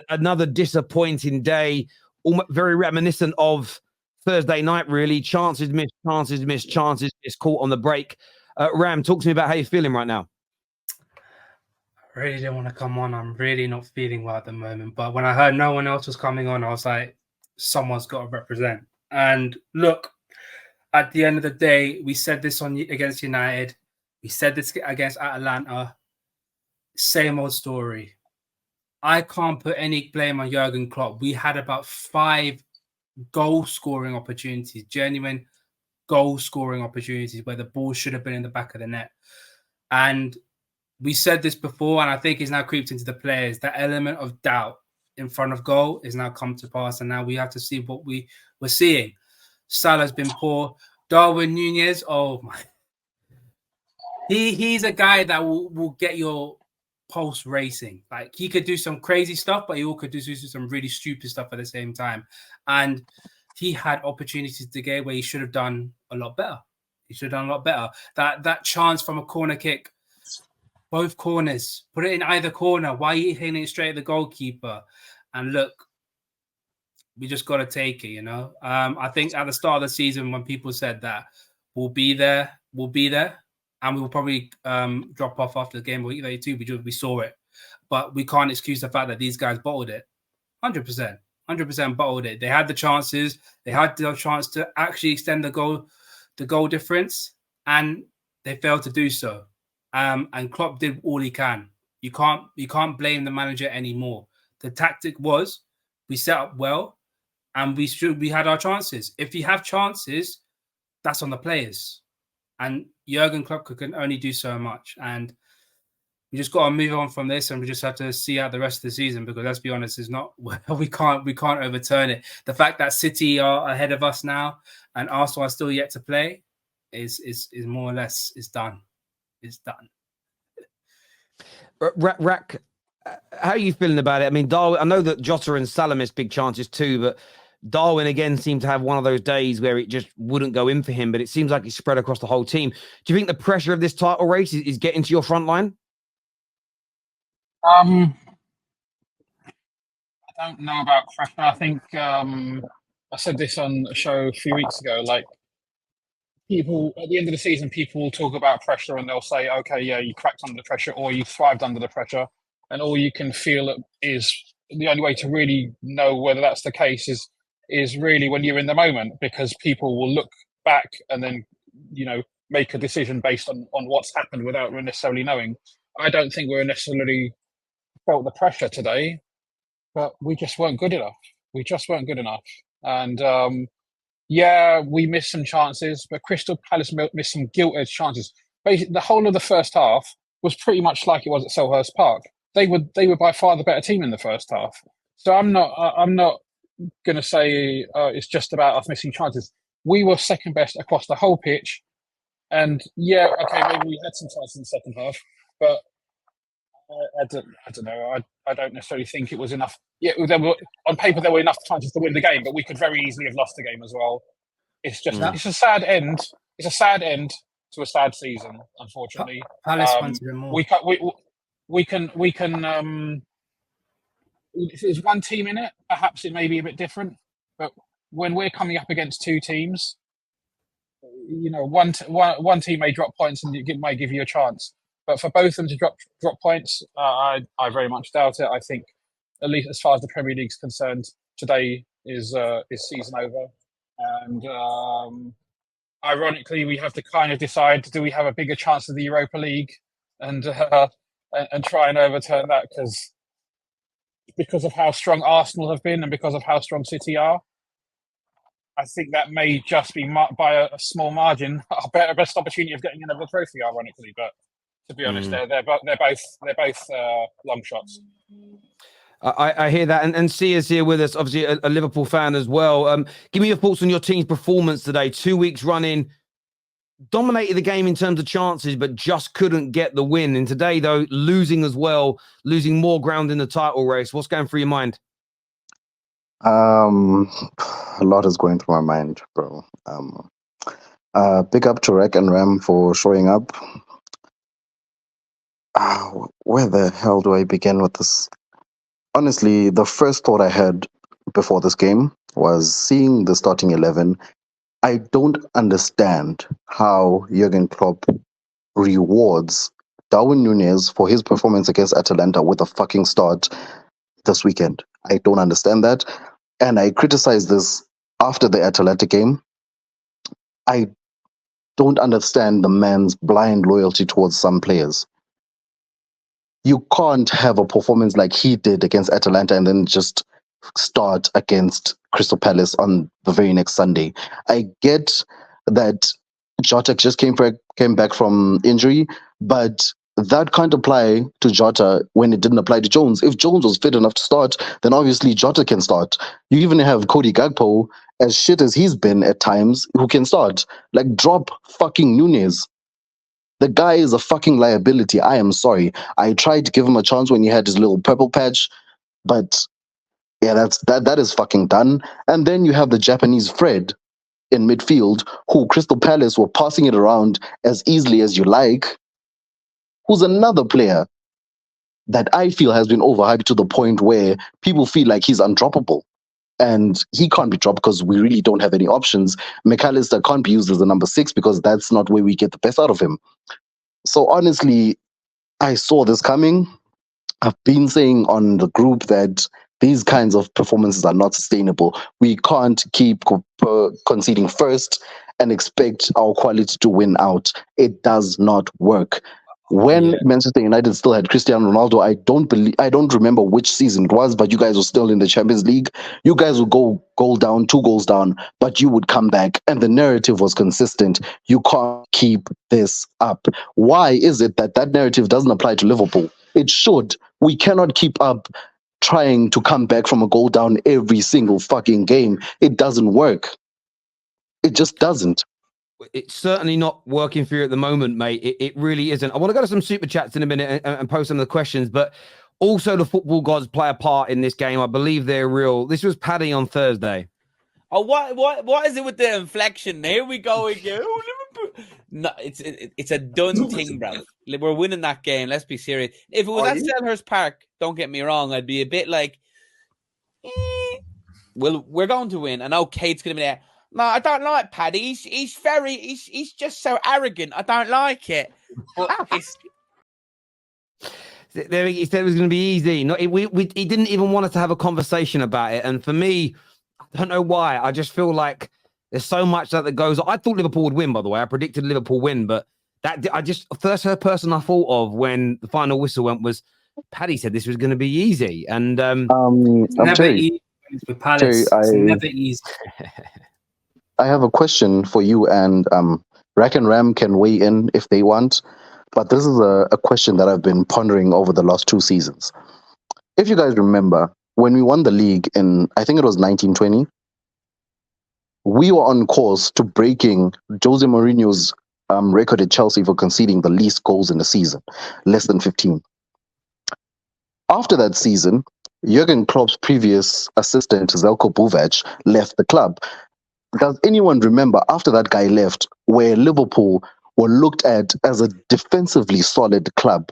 Another disappointing day, very reminiscent of Thursday night, really. Chances missed, chances missed, chances missed, caught on the break. Ram, talk to me about how you're feeling right now. I really didn't want to come on. I'm really not feeling well at the moment. But when I heard no one else was coming on, I was like, someone's got to represent. And look, at the end of the day, we said this against United. We said this against Atalanta. Same old story. I can't put any blame on Jurgen Klopp. We had about 5 goal-scoring opportunities, genuine goal-scoring opportunities where the ball should have been in the back of the net. And we said this before, and I think it's now creeped into the players. That element of doubt in front of goal is now come to pass, and now we have to see what we were seeing. Salah's been poor. Darwin Nunez, oh my. He's a guy that will get your pulse racing. Like, he could do some crazy stuff, but he also could do some really stupid stuff at the same time. And he had opportunities to get where he should have done a lot better. That chance from a corner kick, both corners, put it in either corner. Why are you hitting it straight at the goalkeeper? And look, we just got to take it, you know. I think at the start of the season, when people said that we'll be there, and we will probably drop off after the game week 32. We saw it, but we can't excuse the fact that these guys bottled it. 100% bottled it. They had the chances. They had the chance to actually extend the goal difference, and they failed to do so. And Klopp did all he can. You can't blame the manager anymore. The tactic was, we set up well, and we had our chances. If you have chances, that's on the players. And Jurgen Klopp can only do so much. And we just got to move on from this, and we just have to see out the rest of the season, because let's be honest, it's not we can't overturn it. The fact that City are ahead of us now and Arsenal are still yet to play is more or less done. It's done. Rack, how are you feeling about it? I mean, Darwin, I know that Jota and Salah missed big chances too, but Darwin again seemed to have one of those days where it just wouldn't go in for him, but it seems like it's spread across the whole team. Do you think the pressure of this title race is getting to your front line? I don't know about pressure. I think I said this on a show a few weeks ago. Like, people at the end of the season, people will talk about pressure and they'll say, "Okay, yeah, you cracked under the pressure, or you thrived under the pressure," and all you can feel is the only way to really know whether that's the case is really when you're in the moment, because people will look back and then, you know, make a decision based on what's happened without necessarily knowing. I don't think we're necessarily felt the pressure today, but we just weren't good enough. And yeah, we missed some chances, but Crystal Palace missed some gilt-edged chances. Basically, the whole of the first half was pretty much like it was at Selhurst Park. They were by far the better team in the first half. So I'm not going to say it's just about us missing chances. We were second best across the whole pitch, and yeah, okay, maybe we had some chances in the second half, but I don't know. I don't necessarily think it was enough. Yeah, on paper there were enough chances to win the game, but we could very easily have lost the game as well. It's just it's a sad end. It's a sad end to a sad season, unfortunately. Palace wanted more. We can. If there's one team in it, perhaps it may be a bit different. But when we're coming up against two teams, you know, one team may drop points and it might give you a chance. But for both of them to drop points, I very much doubt it. I think, at least as far as the Premier League's concerned, today is season over. And ironically, we have to kind of decide: do we have a bigger chance of the Europa League, and try and overturn that because of how strong Arsenal have been and because of how strong City are. I think that may just be by a small margin our best opportunity of getting another trophy, ironically. But to be honest, they're both long shots. I hear that, and Sia's here with us, obviously a Liverpool fan as well. Give me your thoughts on your team's performance today. 2 weeks running, dominated the game in terms of chances, but just couldn't get the win. And today, though, losing as well, losing more ground in the title race. What's going through your mind? A lot is going through my mind, bro. Big up to Rek and Ram for showing up. Where the hell do I begin with this? honestly, the first thought I had before this game was seeing the starting 11. I don't understand how Jurgen Klopp rewards Darwin Nunez for his performance against Atalanta with a fucking start this weekend. I don't understand that. And I criticized this after the Atalanta game. I don't understand the man's blind loyalty towards some players. You can't have a performance like he did against Atalanta and then just start against Crystal Palace on the very next Sunday. I get that Jota just came back from injury, but that can't apply to Jota when it didn't apply to Jones. If Jones was fit enough to start, then obviously Jota can start. You even have Cody Gakpo, as shit as he's been at times, who can start. Like, drop fucking Nunez. The guy is a fucking liability. I am sorry. I tried to give him a chance when he had his little purple patch, but yeah, that is fucking done. And then you have the Japanese Fred in midfield, who Crystal Palace were passing it around as easily as you like, who's another player that I feel has been overhyped to the point where people feel like he's undroppable. And he can't be dropped because we really don't have any options. McAllister can't be used as the number 6 because that's not where we get the best out of him. So honestly, I saw this coming. I've been saying on the group that these kinds of performances are not sustainable. We can't keep conceding first and expect our quality to win out. It does not work. When Manchester United still had Cristiano Ronaldo, I don't remember which season it was, but you guys were still in the Champions League. You guys would go goal down, 2 goals down, but you would come back, and the narrative was consistent. You can't keep this up. Why is it that narrative doesn't apply to Liverpool? It should. We cannot keep up trying to come back from a goal down every single fucking game. It doesn't work. It just doesn't. It's certainly not working for you at the moment, mate. It really isn't. I want to go to some super chats in a minute and post some of the questions, but also the football gods play a part in this game. I believe they're real. This was Paddy on Thursday. Oh, what is it with the inflection? Here we go again. Oh, Liverpool. No, it's a done thing, bro. We're winning that game. Let's be serious. If it was at Selhurst Park, don't get me wrong, I'd be a bit like, well, we're going to win. I know Kate's going to be there. No, I don't like Paddy. He's just so arrogant. I don't like it. But it's... He said it was going to be easy. No, he didn't even want us to have a conversation about it. And for me, I don't know why. I just feel like there's so much that goes on. I thought Liverpool would win, by the way. I predicted Liverpool win, but first person I thought of when the final whistle went was Paddy said this was going to be easy. And never easy with Palace. It's never easy. I have a question for you, and Rack and Ram can weigh in if they want. But this is a question that I've been pondering over the last 2 seasons. If you guys remember, when we won the league in, I think it was 1920, we were on course to breaking Jose Mourinho's record at Chelsea for conceding the least goals in a season, less than 15. After that season, Jurgen Klopp's previous assistant, Željko Buvac, left the club. Does anyone remember after that guy left where Liverpool were looked at as a defensively solid club?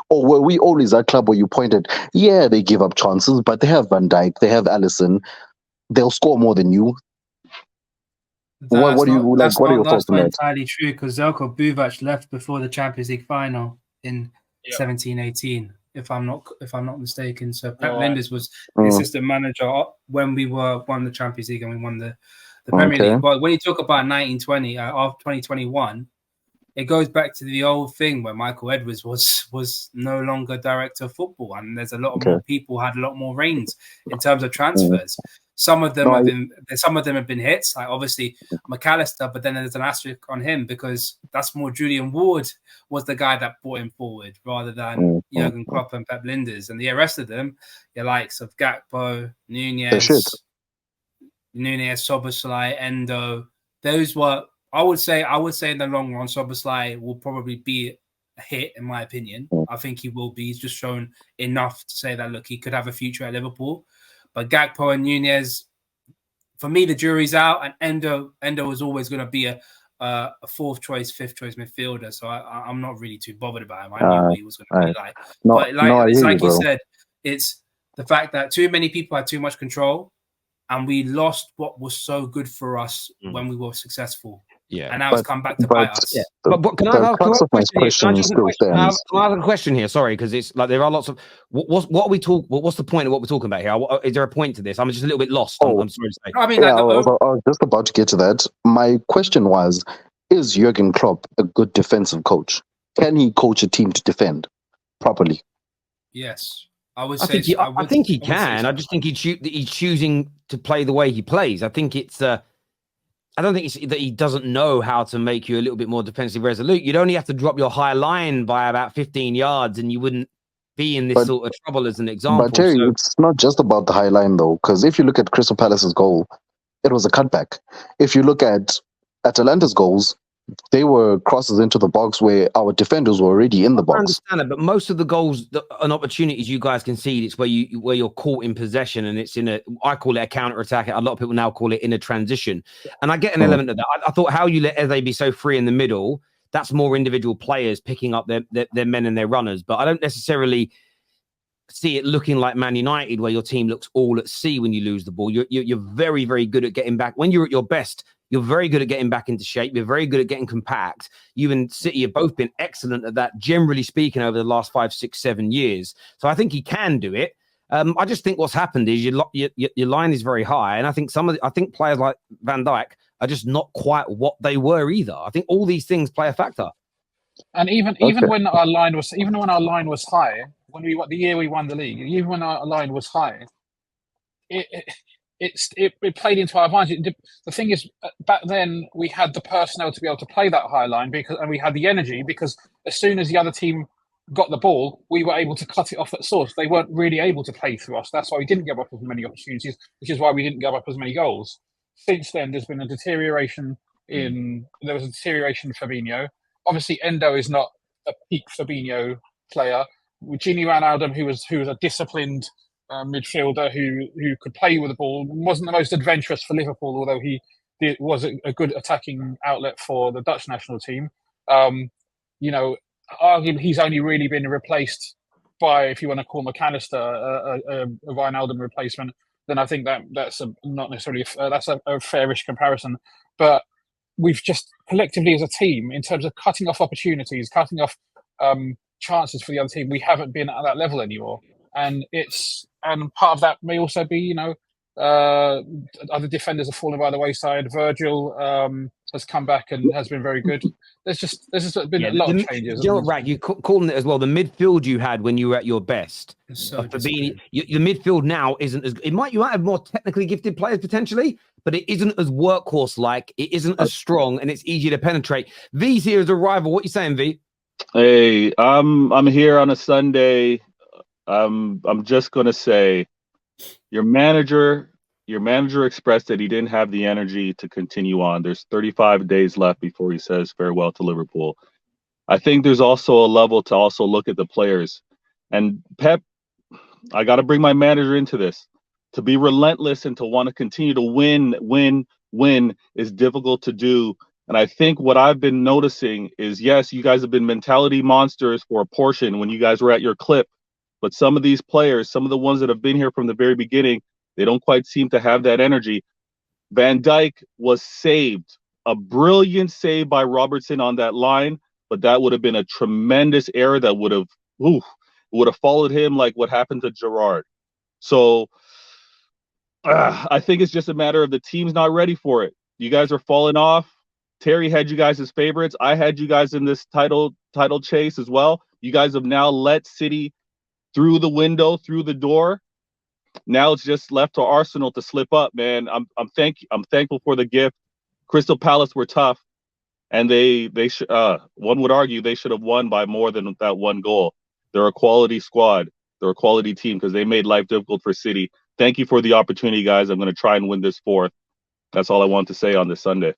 Or were we always that club where you pointed, yeah, they give up chances, but they have Van Dijk, they have Alisson, they'll score more than you? What are your thoughts on that? That's not entirely true, because Željko Buvac left before the Champions League final in 17-18, if I'm not mistaken. So Pep Linders was the assistant manager when we won the Champions League and we won the Premier League. But when you talk about 1920 after 2021, it goes back to the old thing where Michael Edwards was no longer director of football, and there's a lot more people had a lot more reins in terms of transfers. Some of them have been hits, like obviously McAllister, but then there's an asterisk on him because that's more Julian Ward was the guy that brought him forward rather than Jurgen Klopp and Pep Linders. And the rest of them, your likes of Gakpo, Nunez, Szoboszlai, Endo, those were. I would say in the long run, Szoboszlai will probably be a hit, in my opinion. I think he will be. He's just shown enough to say that, look, he could have a future at Liverpool. But Gakpo and Nunez, for me, the jury's out. And Endo is always going to be a 4th choice, 5th choice midfielder. So I'm not really too bothered about him. I knew what he was going to be like. But like you said, it's the fact that too many people had too much control, and we lost what was so good for us when we were successful. Yeah, and now it's come back to bite us. Yeah. But can I the ask crux a of my question here? question still Can I stands. ask a question here? Sorry, because it's like there are lots of what are we talk? What's the point of what we're talking about here? Is there a point to this? I'm just a little bit lost. I'm sorry to say. I mean, Yeah, like, I was just about to get to that. My question was, is Jurgen Klopp a good defensive coach? Can he coach a team to defend properly? yes, I would I say. think I think he would say can. so. I just think he's choosing to play the way he plays. I think it's. I don't think it's that he doesn't know how to make you a little bit more defensively resolute. You'd only have to drop your high line by about 15 yards, and you wouldn't be in this sort of trouble. As an example, But Terry, it's not just about the high line though, because if you look at Crystal Palace's goal, it was a cutback. If you look at Atalanta's goals, they were crosses into the box where our defenders were already in the I box. understand it, but most of the goals and opportunities you guys concede, it's where you're caught in possession, and it's I call it a counter attack. A lot of people now call it in a transition, and I get an element of that. I thought how you let Eze be so free in the middle, that's more individual players picking up their men and their runners, but I don't necessarily see it looking like Man United, where your team looks all at sea when you lose the ball. You're very, very good at getting back. When you're at your best, you're very good at getting back into shape. You're very good at getting compact. You and City have both been excellent at that, generally speaking, over the last 5, 6, 7 years. So I think he can do it. I just think what's happened is your line is very high, and I think I think players like Van Dijk are just not quite what they were either. I think all these things play a factor. And even when our line was high, when the year we won the league, even when our line was high, it played into our advantage. The thing is, back then we had the personnel to be able to play that high line and we had the energy, because as soon as the other team got the ball, we were able to cut it off at source. They weren't really able to play through us. That's why we didn't give up as many opportunities, which is why we didn't give up as many goals. Since then, there's been a deterioration there was a deterioration in Fabinho. Obviously, Endo is not a peak Fabinho player. Gini Wijnaldum, who was a disciplined midfielder who could play with the ball, wasn't the most adventurous for Liverpool, although he was a good attacking outlet for the Dutch national team. Arguably, he's only really been replaced by, if you want to call McAllister a Wijnaldum replacement, then I think that's not necessarily that's a fairish comparison. But we've just collectively as a team, in terms of cutting off opportunities, cutting off chances for the other team, we haven't been at that level anymore. And part of that may also be, other defenders have fallen by the wayside. Virgil has come back and has been very good. There's just been a lot of changes. You calling it as well. The midfield you had when you were at your best. So the midfield now isn't as. You might have more technically gifted players potentially, but it isn't as workhorse like. It isn't as strong, and it's easier to penetrate. V's here as a rival. What are you saying, V? Hey, I'm here on a Sunday. I'm just gonna say, your manager expressed that he didn't have the energy to continue on. There's 35 days left before he says farewell to Liverpool. I think there's also a level to also look at the players. And Pep, I got to bring my manager into this. To be relentless and to want to continue to win is difficult to do. And I think what I've been noticing is, yes, you guys have been mentality monsters for a portion when you guys were at your clip. But some of these players, some of the ones that have been here from the very beginning, they don't quite seem to have that energy. Van Dijk was saved. A brilliant save by Robertson on that line, but that would have been a tremendous error that would have followed him like what happened to Gerrard. So I think it's just a matter of the team's not ready for it. You guys are falling off. Terry had you guys as favorites. I had you guys in this title chase as well. You guys have now let City through the window, through the door. Now it's just left to Arsenal to slip up, man. I'm thankful for the gift. Crystal Palace were tough, and they should. One would argue they should have won by more than that one goal. They're a quality squad. They're a quality team because they made life difficult for City. Thank you for the opportunity, guys. I'm going to try and win this fourth. That's all I want to say on this Sunday.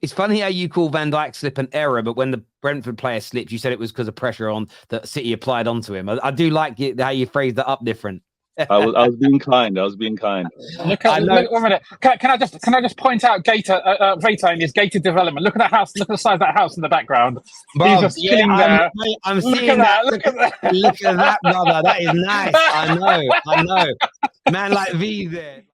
It's funny how you call Van Dijk slip an error, but when the Brentford player slipped, you said it was because of pressure on that City applied onto him. I do like how you phrased that up different. I was being kind. I was being kind. Look at look, wait a minute. Can I just point out Veta in his gated development? Look at that house. Look at the size of that house in the background. He's just chilling there. I'm seeing that. Look at that, brother. That is nice. I know. Man like V there.